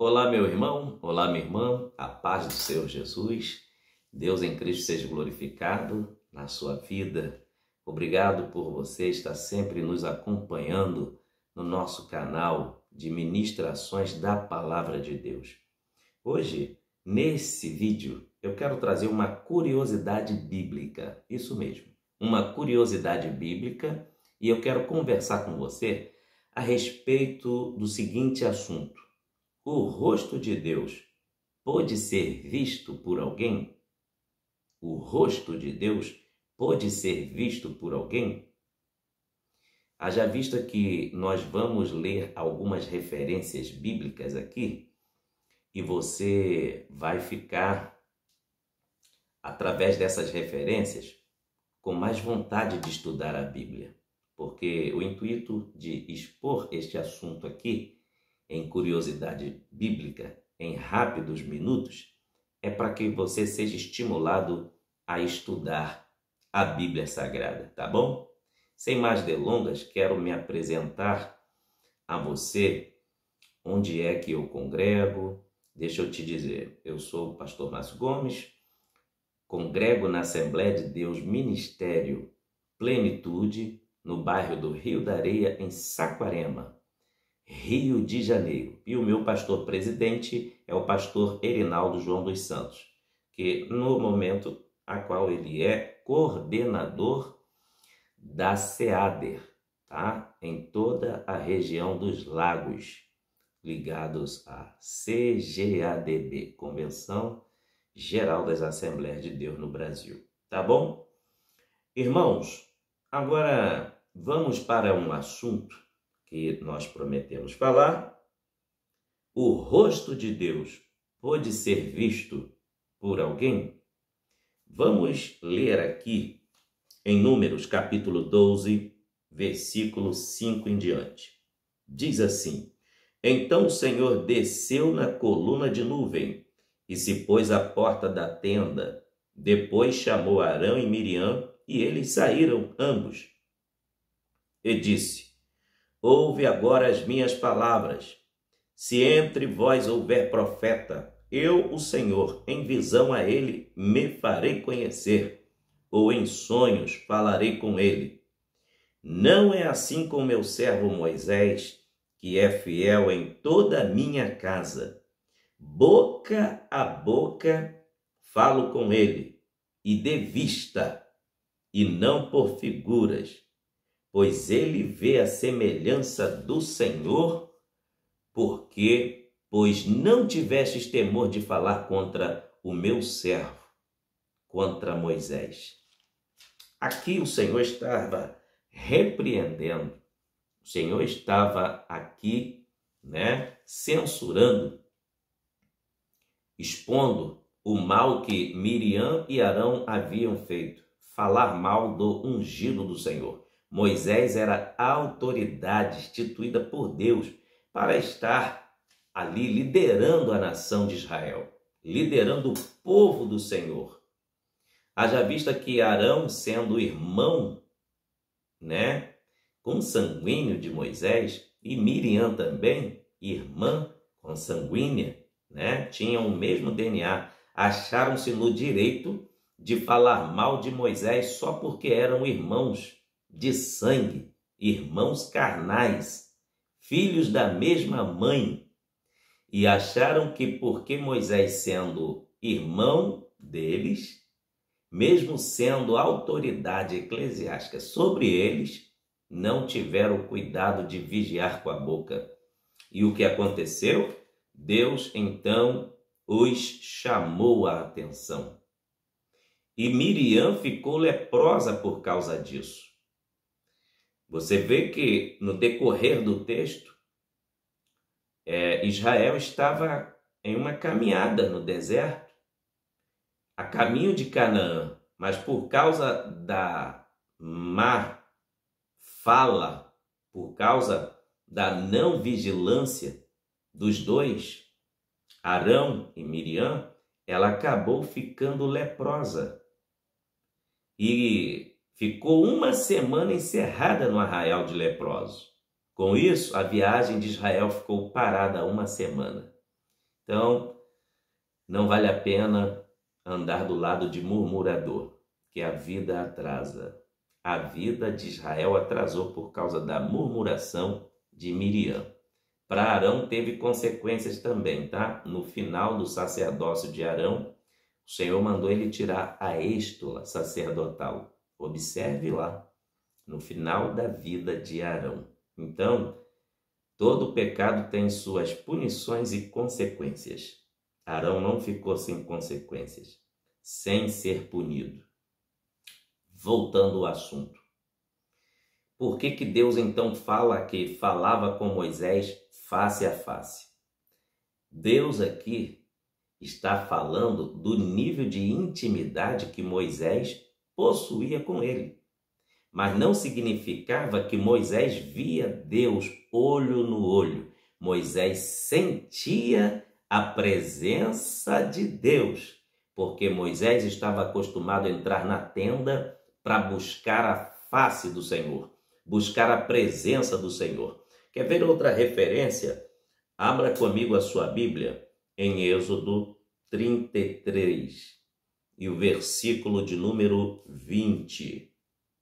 Olá, meu irmão, olá, minha irmã, a paz do Senhor Jesus, Deus em Cristo seja glorificado na sua vida. Obrigado por você estar sempre nos acompanhando no nosso canal de ministrações da Palavra de Deus. Hoje, nesse vídeo, eu quero trazer uma curiosidade bíblica, isso mesmo, uma curiosidade bíblica, e eu quero conversar com você a respeito do seguinte assunto. O rosto de Deus pode ser visto por alguém? O rosto de Deus pode ser visto por alguém? Haja vista que nós vamos ler algumas referências bíblicas aqui e você vai ficar, através dessas referências, com mais vontade de estudar a Bíblia, porque o intuito de expor este assunto aqui em curiosidade bíblica, em rápidos minutos, é para que você seja estimulado a estudar a Bíblia Sagrada, tá bom? Sem mais delongas, quero me apresentar a você, onde é que eu congrego. Deixa eu te dizer, eu sou o pastor Márcio Gomes, congrego na Assembleia de Deus Ministério Plenitude, no bairro do Rio da Areia, em Saquarema, Rio de Janeiro. E o meu pastor presidente é o pastor Erinaldo João dos Santos, que no momento a qual ele é coordenador da SEADER, tá? Em toda a região dos lagos, ligados à CGADB, Convenção Geral das Assembleias de Deus no Brasil. Tá bom? Irmãos, agora vamos para um assunto que nós prometemos falar. O rosto de Deus pode ser visto por alguém? Vamos ler aqui em Números capítulo 12, versículo 5 em diante. Diz assim: Então o Senhor desceu na coluna de nuvem e se pôs à porta da tenda. Depois chamou Arão e Miriam e eles saíram ambos. E disse: Ouve agora as minhas palavras. Se entre vós houver profeta, eu, o Senhor, em visão a ele, me farei conhecer, ou em sonhos falarei com ele. Não é assim com meu servo Moisés, que é fiel em toda a minha casa. Boca a boca falo com ele, e de vista, e não por figuras, pois ele vê a semelhança do Senhor, pois não tivestes temor de falar contra o meu servo, contra Moisés. Aqui o Senhor estava repreendendo, o Senhor estava aqui, censurando, expondo o mal que Miriam e Arão haviam feito, falar mal do ungido do Senhor. Moisés era a autoridade instituída por Deus para estar ali liderando a nação de Israel, liderando o povo do Senhor. Haja vista que Arão, sendo irmão, consanguíneo de Moisés, e Miriam também, irmã consanguínea, tinham o mesmo DNA, acharam-se no direito de falar mal de Moisés só porque eram irmãos de sangue, irmãos carnais, filhos da mesma mãe, e acharam que porque Moisés, sendo irmão deles, mesmo sendo autoridade eclesiástica sobre eles, não tiveram cuidado de vigiar com a boca. E o que aconteceu? Deus então os chamou a atenção. E Miriam ficou leprosa por causa disso. Você vê que no decorrer do texto, Israel estava em uma caminhada no deserto, a caminho de Canaã, mas por causa da má fala, por causa da não vigilância dos dois, Arão e Miriam, ela acabou ficando leprosa e ficou uma semana encerrada no arraial de leprosos. Com isso, a viagem de Israel ficou parada uma semana. Então, não vale a pena andar do lado de murmurador, que a vida atrasa. A vida de Israel atrasou por causa da murmuração de Miriam. Para Arão teve consequências também, tá? No final do sacerdócio de Arão, o Senhor mandou ele tirar a êstola sacerdotal. Observe lá, no final da vida de Arão. Então, todo pecado tem suas punições e consequências. Arão não ficou sem consequências, sem ser punido. Voltando ao assunto. Por que Deus então fala que falava com Moisés face a face? Deus aqui está falando do nível de intimidade que Moisés possuía com ele. Mas não significava que Moisés via Deus olho no olho. Moisés sentia a presença de Deus, porque Moisés estava acostumado a entrar na tenda para buscar a face do Senhor, buscar a presença do Senhor. Quer ver outra referência? Abra comigo a sua Bíblia em Êxodo 33 e o versículo de número 20.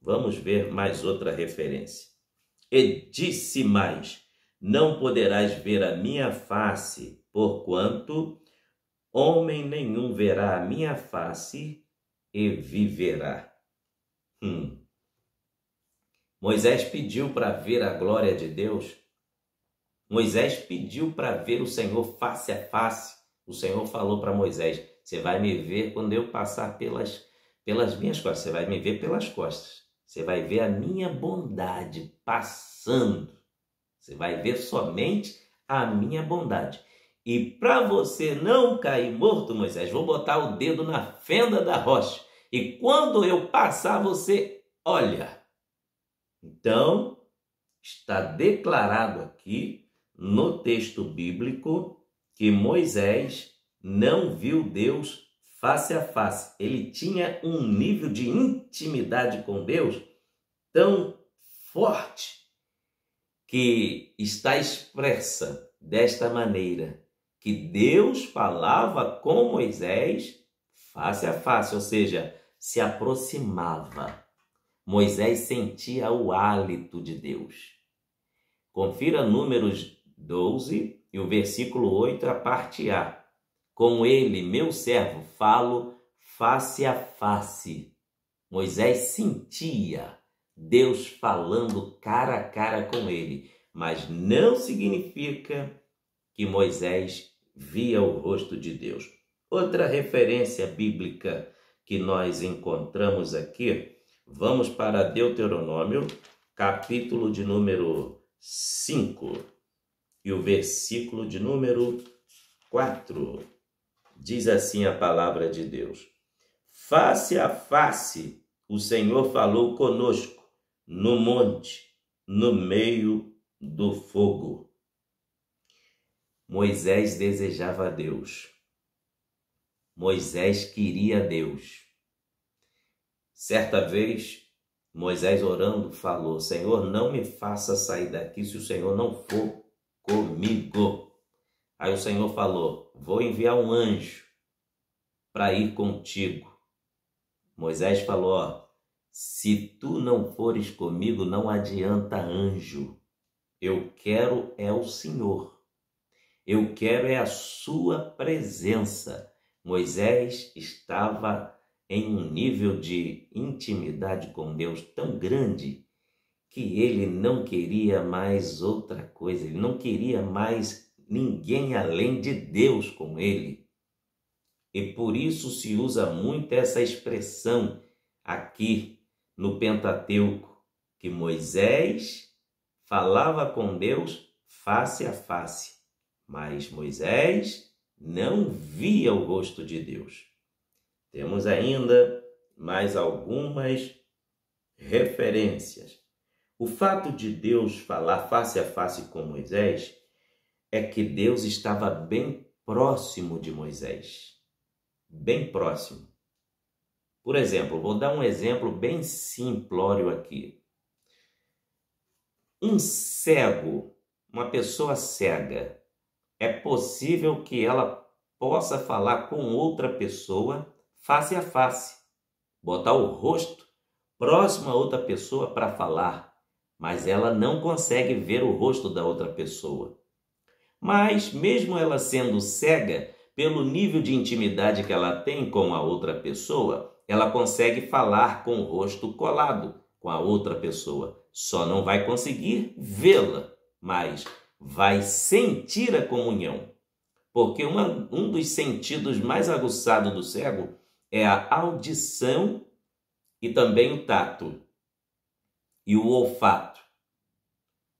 Vamos ver mais outra referência. E disse mais: não poderás ver a minha face, porquanto homem nenhum verá a minha face e viverá. Moisés pediu para ver a glória de Deus. Moisés pediu para ver o Senhor face a face. O Senhor falou para Moisés: você vai me ver quando eu passar pelas minhas costas. Você vai me ver pelas costas. Você vai ver a minha bondade passando. Você vai ver somente a minha bondade. E para você não cair morto, Moisés, vou botar o dedo na fenda da rocha. E quando eu passar, você olha. Então, está declarado aqui no texto bíblico que Moisés não viu Deus face a face. Ele tinha um nível de intimidade com Deus tão forte que está expressa desta maneira, que Deus falava com Moisés face a face, ou seja, se aproximava. Moisés sentia o hálito de Deus. Confira Números 12 e o versículo 8, a parte A. Com ele, meu servo, falo face a face. Moisés sentia Deus falando cara a cara com ele, mas não significa que Moisés via o rosto de Deus. Outra referência bíblica que nós encontramos aqui, vamos para Deuteronômio, capítulo de número 5 e o versículo de número 4. Diz assim a palavra de Deus: face a face o Senhor falou conosco no monte, no meio do fogo. Moisés desejava Deus. Moisés queria Deus. Certa vez, Moisés orando falou: Senhor, não me faça sair daqui se o Senhor não for comigo. Aí o Senhor falou: vou enviar um anjo para ir contigo. Moisés falou: ó, se tu não fores comigo, não adianta anjo. Eu quero é o Senhor. Eu quero é a sua presença. Moisés estava em um nível de intimidade com Deus tão grande que ele não queria mais outra coisa. Ele não queria mais ninguém além de Deus com ele. E por isso se usa muito essa expressão aqui no Pentateuco, que Moisés falava com Deus face a face, mas Moisés não via o rosto de Deus. Temos ainda mais algumas referências. O fato de Deus falar face a face com Moisés é que Deus estava bem próximo de Moisés. Bem próximo. Por exemplo, vou dar um exemplo bem simplório aqui. Um cego, uma pessoa cega, é possível que ela possa falar com outra pessoa face a face, botar o rosto próximo a outra pessoa para falar, mas ela não consegue ver o rosto da outra pessoa. Mas, mesmo ela sendo cega, pelo nível de intimidade que ela tem com a outra pessoa, ela consegue falar com o rosto colado com a outra pessoa. Só não vai conseguir vê-la, mas vai sentir a comunhão. Porque um dos sentidos mais aguçados do cego é a audição e também o tato e o olfato.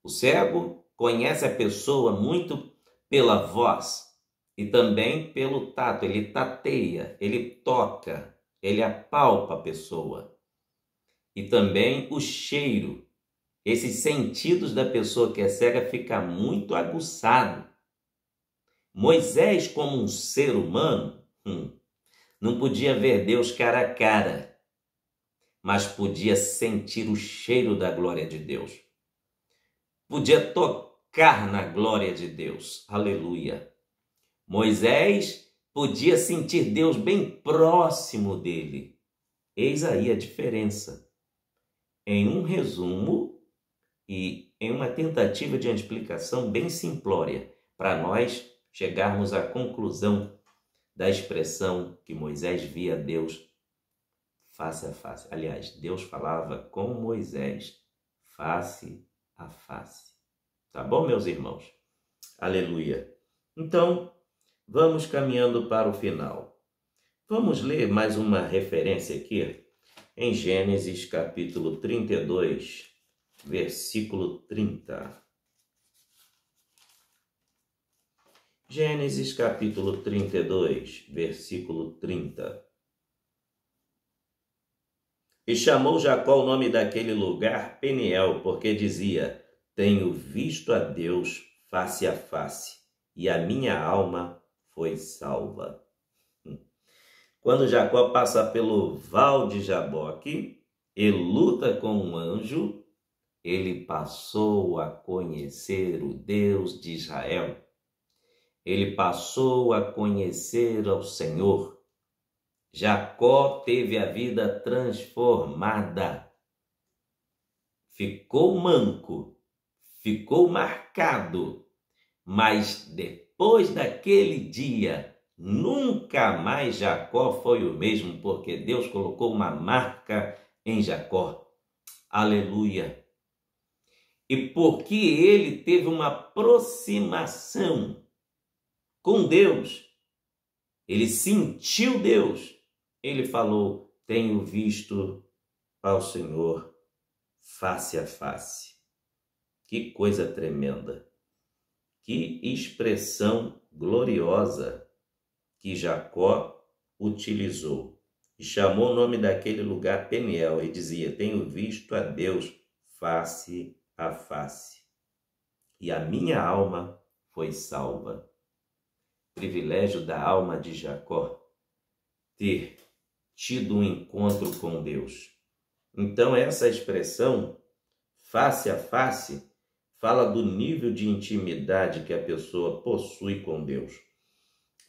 O cego conhece a pessoa muito pela voz e também pelo tato. Ele tateia, ele toca, ele apalpa a pessoa. E também o cheiro. Esses sentidos da pessoa que é cega ficam muito aguçados. Moisés, como um ser humano, não podia ver Deus cara a cara, mas podia sentir o cheiro da glória de Deus. Podia tocar na glória de Deus. Aleluia. Moisés podia sentir Deus bem próximo dele. Eis aí a diferença. Em um resumo e em uma tentativa de uma explicação bem simplória, para nós chegarmos à conclusão da expressão que Moisés via Deus face a face. Aliás, Deus falava com Moisés face a face. Tá bom, meus irmãos? Aleluia. Então, vamos caminhando para o final. Vamos ler mais uma referência aqui em Gênesis capítulo 32, versículo 30. Gênesis capítulo 32, versículo 30. E chamou Jacó o nome daquele lugar Peniel, porque dizia: tenho visto a Deus face a face, e a minha alma foi salva. Quando Jacó passa pelo val de Jaboque e luta com um anjo, ele passou a conhecer o Deus de Israel. Ele passou a conhecer ao Senhor. Jacó teve a vida transformada. Ficou manco, ficou marcado, mas depois daquele dia, nunca mais Jacó foi o mesmo, porque Deus colocou uma marca em Jacó. Aleluia! E porque ele teve uma aproximação com Deus, ele sentiu Deus, ele falou: tenho visto ao Senhor face a face. Que coisa tremenda! Que expressão gloriosa que Jacó utilizou. E chamou o nome daquele lugar Peniel e dizia: tenho visto a Deus face a face. E a minha alma foi salva. Privilégio da alma de Jacó ter tido um encontro com Deus. Então essa expressão face a face fala do nível de intimidade que a pessoa possui com Deus.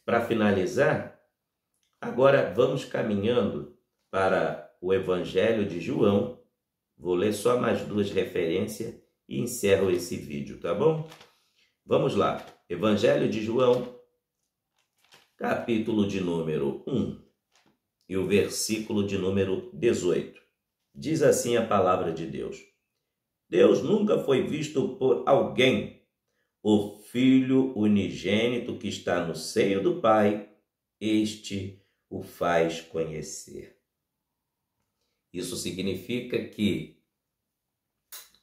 Para finalizar, agora vamos caminhando para o Evangelho de João. Vou ler só mais duas referências e encerro esse vídeo, tá bom? Vamos lá. Evangelho de João, capítulo de número 1 e o versículo de número 18. Diz assim a palavra de Deus: Deus nunca foi visto por alguém. O Filho unigênito que está no seio do Pai, este o faz conhecer. Isso significa que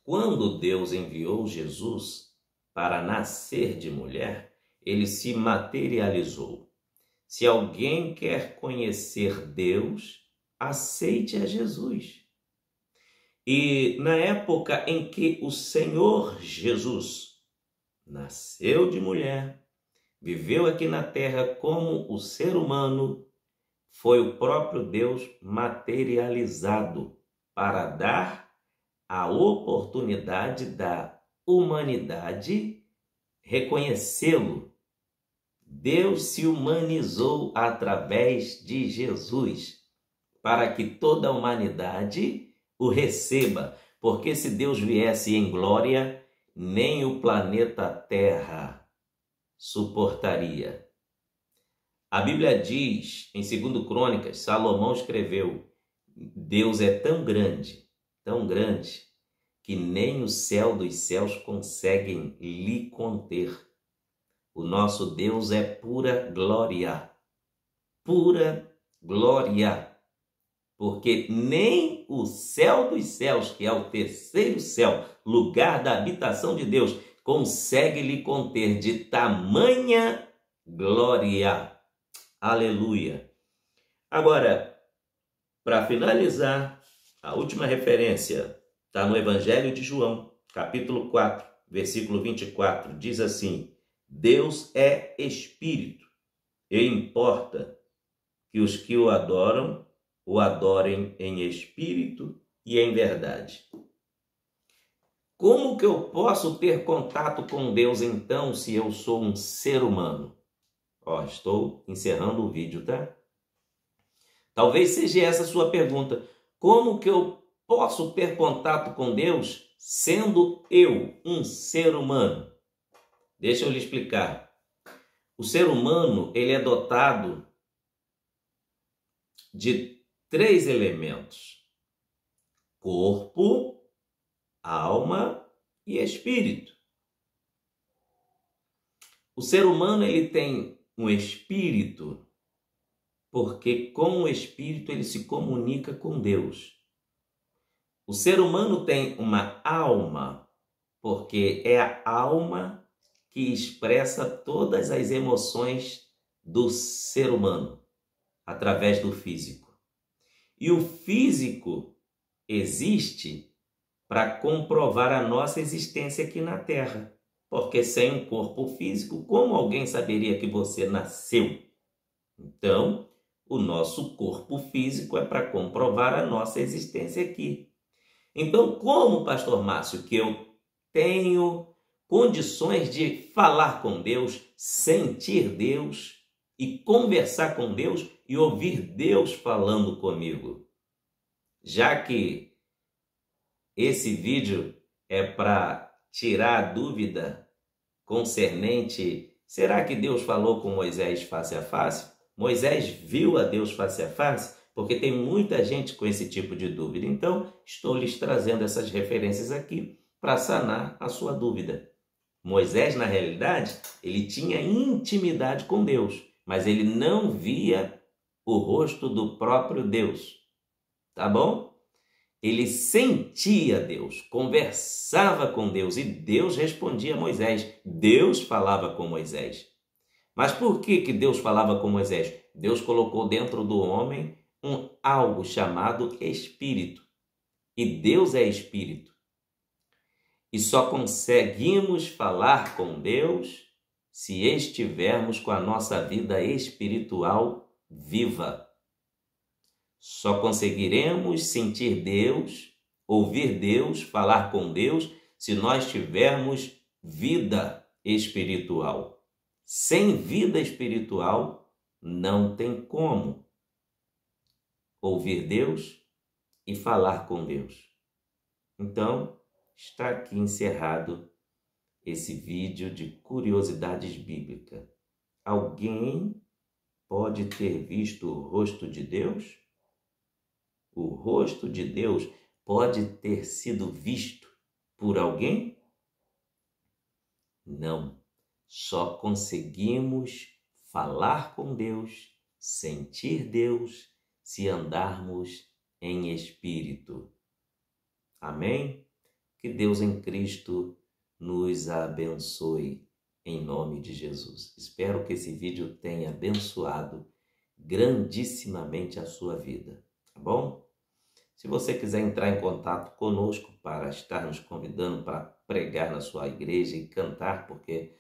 quando Deus enviou Jesus para nascer de mulher, ele se materializou. Se alguém quer conhecer Deus, aceite a Jesus. E na época em que o Senhor Jesus nasceu de mulher, viveu aqui na terra como o ser humano, foi o próprio Deus materializado para dar a oportunidade da humanidade reconhecê-lo, Deus se humanizou através de Jesus, para que toda a humanidade o receba, porque se Deus viesse em glória, nem o planeta Terra suportaria. A Bíblia diz, em 2 Crônicas, Salomão escreveu: Deus é tão grande, que nem o céu dos céus conseguem lhe conter. O nosso Deus é pura glória, porque nem o céu dos céus, que é o terceiro céu, lugar da habitação de Deus, consegue lhe conter de tamanha glória. Aleluia! Agora, para finalizar, a última referência está no Evangelho de João, capítulo 4, versículo 24, diz assim: Deus é Espírito, e importa que os que o adoram, o adorem em espírito e em verdade. Como que eu posso ter contato com Deus, então, se eu sou um ser humano? Estou encerrando o vídeo, tá? Talvez seja essa a sua pergunta. Como que eu posso ter contato com Deus sendo eu um ser humano? Deixa eu lhe explicar. O ser humano, ele é dotado de 3 elementos: corpo, alma e espírito. O ser humano, ele tem um espírito, porque com o espírito ele se comunica com Deus. O ser humano tem uma alma, porque é a alma que expressa todas as emoções do ser humano através do físico. E o físico existe para comprovar a nossa existência aqui na Terra. Porque sem um corpo físico, como alguém saberia que você nasceu? Então, o nosso corpo físico é para comprovar a nossa existência aqui. Então, como, pastor Márcio, que eu tenho condições de falar com Deus, sentir Deus e conversar com Deus e ouvir Deus falando comigo? Já que esse vídeo é para tirar a dúvida concernente, será que Deus falou com Moisés face a face? Moisés viu a Deus face a face? Porque tem muita gente com esse tipo de dúvida. Então, estou lhes trazendo essas referências aqui para sanar a sua dúvida. Moisés, na realidade, ele tinha intimidade com Deus, mas ele não via o rosto do próprio Deus. Tá bom? Ele sentia Deus, conversava com Deus e Deus respondia a Moisés. Deus falava com Moisés. Mas por que Deus falava com Moisés? Deus colocou dentro do homem algo chamado espírito. E Deus é espírito. E só conseguimos falar com Deus se estivermos com a nossa vida espiritual viva. Só conseguiremos sentir Deus, ouvir Deus, falar com Deus, se nós tivermos vida espiritual. Sem vida espiritual, não tem como ouvir Deus e falar com Deus. Então, está aqui encerrado esse vídeo de curiosidades bíblicas. Alguém pode ter visto o rosto de Deus? O rosto de Deus pode ter sido visto por alguém? Não. Só conseguimos falar com Deus, sentir Deus, se andarmos em espírito. Amém? Que Deus em Cristo nos abençoe em nome de Jesus. Espero que esse vídeo tenha abençoado grandissimamente a sua vida, tá bom? Se você quiser entrar em contato conosco para estar nos convidando para pregar na sua igreja e cantar, porque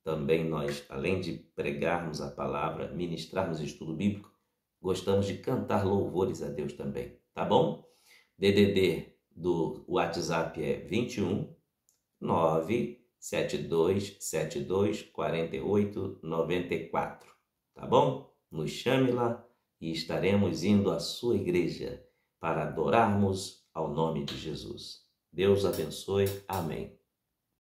também nós, além de pregarmos a palavra, ministrarmos estudo bíblico, gostamos de cantar louvores a Deus também, tá bom? DDD do WhatsApp é 21 9 7272 4894. Tá bom? Nos chame lá e estaremos indo à sua igreja para adorarmos ao nome de Jesus. Deus abençoe. Amém.